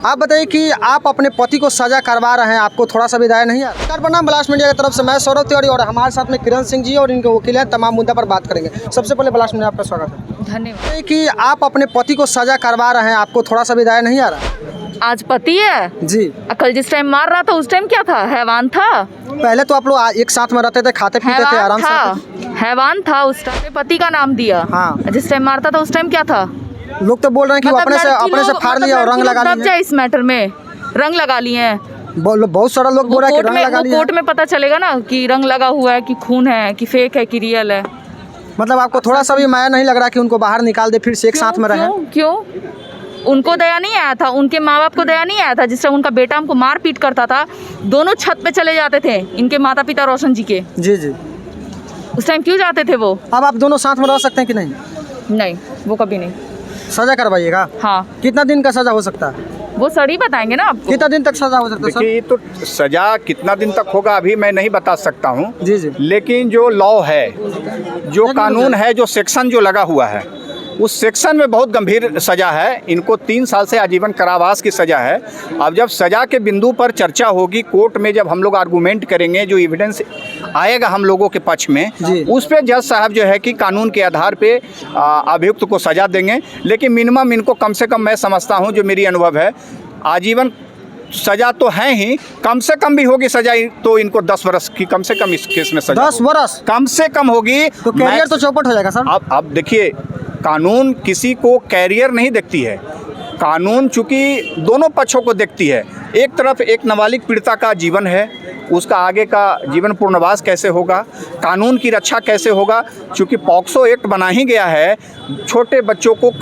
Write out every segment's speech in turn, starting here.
आप बताइए कि आप अपने पति को सजा करवा रहे हैं, आपको थोड़ा सा भी दया नहीं है? नमस्कार, प्रणाम। ब्लास्ट मीडिया की तरफ से मैं सौरभ तिवारी और हमारे साथ में किरण सिंह जी और इनके वकील हैं। तमाम मुद्दा पर बात करेंगे। सबसे पहले ब्लास्ट मीडिया आपका स्वागत है। धन्यवाद। कि आप अपने पति को सजा करवा रहे हैं, आपको थोड़ा सा भी दया नहीं आ रहा? आज पति है जी। कल जिस टाइम मार रहा था उस टाइम क्या था? हैवान था। पहले तो आप लोग एक साथ में रहते थे, खाते पीते थे, आराम से। हैवान था उस टाइम, पति का नाम दिया। हाँ। जिस टाइम मारता था उस टाइम क्या था? लोग तो बोल रहे हैं कि वो अपने से फाड़ लिया और रंग लगा लिया। इस मैटर में रंग लगा लिए हैं। बहुत सारा लोग बोल रहे हैं कि रंग लगा लिया। कोर्ट में पता चलेगा ना कि रंग लगा हुआ है, कि खून है, कि फेक है, कि रियल है। मतलब आपको थोड़ा सा भी माया नहीं लग रहा कि उनको बाहर निकाल दे, फिर से एक साथ में रहे? क्यों? उनको दया नहीं आया था? उनके माँ बाप को दया नहीं आया था? जिस टाइम उनका बेटा हमको मार पीट करता था, दोनों छत पे चले जाते थे इनके माता पिता रोशन जी के। जी जी। उस टाइम क्यों जाते थे वो? अब आप दोनों साथ में रह सकते हैं कि नहीं? नहीं, वो कभी नहीं। सजा करवाइएगा? हाँ। कितना दिन का सजा हो सकता है? वो सर ही बताएंगे ना आपको। कितना दिन तक सजा हो सकता है? देखिए, ये तो सजा कितना दिन तक होगा अभी मैं नहीं बता सकता हूँ। जी जी। लेकिन जो लॉ है, जो कानून है, जो सेक्शन जो लगा हुआ है, उस सेक्शन में बहुत गंभीर सजा है। इनको 3 साल से आजीवन कारावास की सजा है। अब जब सजा के बिंदु पर चर्चा होगी कोर्ट में, जब हम लोग आर्गूमेंट करेंगे, जो एविडेंस आएगा हम लोगों के पक्ष में, उस पे जज साहब जो है कि कानून के आधार पे अभियुक्त को सजा देंगे। लेकिन मिनिमम इनको कम से कम, मैं समझता हूँ, जो मेरी अनुभव है, आजीवन सजा तो है ही, कम से कम भी होगी सजा तो इनको 10 वर्ष की कम से कम इस केस में सजा 10 वर्ष कम से कम होगी। तो कैरियर तो चौपट हो जाएगा सर। अब देखिए, कानून किसी को कैरियर नहीं देखती है। कानून चूंकि दोनों पक्षों को देखती है। एक तरफ एक नाबालिग पीड़िता का जीवन है, उसका आगे का जीवन पूर्णवास कैसे होगा, कानून की रक्षा कैसे होगा। चूंकि पॉक्सो एक्ट बना ही गया है छोटे बच्चों को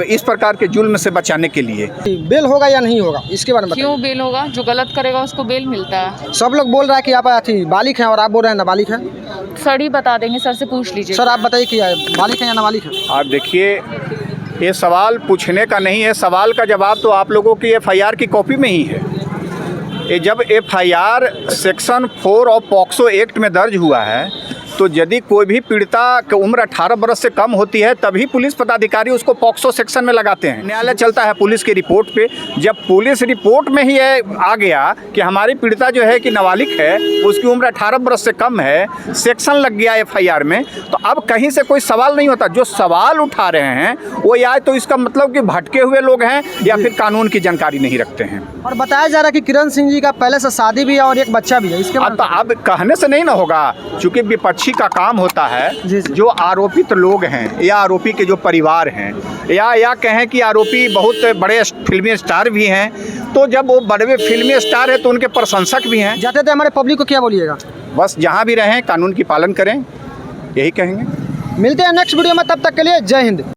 इस प्रकार के जुल्म से बचाने के लिए। बेल होगा या नहीं होगा, इसके बारे में बताइए। क्यों बेल होगा? जो गलत करेगा उसको बेल मिलता है। सब लोग बोल रहा है कि आप बालिग हैं और आप बोल रहे हैं नाबालिग हैं। सर ही बता देंगे, सर से पूछ लीजिए। सर आप बताइए कि बालिग हैं या नाबालिग हैं? आप देखिए, ये सवाल पूछने का नहीं है, सवाल का जवाब तो आप लोगों की FIR की कॉपी में ही है। ये जब FIR सेक्शन 4 और पॉक्सो एक्ट में दर्ज हुआ है, तो यदि कोई भी पीड़िता की उम्र 18 वर्ष से कम होती है, तभी पुलिस पदाधिकारी उसको पॉक्सो सेक्शन में लगाते हैं। न्यायालय चलता है पुलिस की रिपोर्ट पे। जब पुलिस रिपोर्ट में ही आ गया कि हमारी पीड़िता जो है कि नाबालिग है, उसकी उम्र 18 वर्ष से कम है, सेक्शन लग गया FIR में, तो अब कहीं से कोई सवाल नहीं होता। जो सवाल उठा रहे हैं वो या तो इसका मतलब कि भटके हुए लोग हैं या फिर कानून की जानकारी नहीं रखते हैं। और बताया जा रहा है कि किरण सिंह जी का पहले से शादी भी है और एक बच्चा भी है। इसके अब कहने से नहीं ना होगा, चूंकि विपक्षी का काम होता है। जी जी। जो आरोपित लोग हैं या आरोपी के जो परिवार हैं, या कहें कि आरोपी बहुत बड़े फिल्मी स्टार भी हैं, तो जब वो बड़े फिल्मी स्टार है तो उनके प्रशंसक भी हैं। जाते थे हमारे पब्लिक को क्या बोलिएगा? बस जहाँ भी रहें कानून की पालन करें, यही कहेंगे। मिलते हैं नेक्स्ट वीडियो में, तब तक के लिए जय हिंद।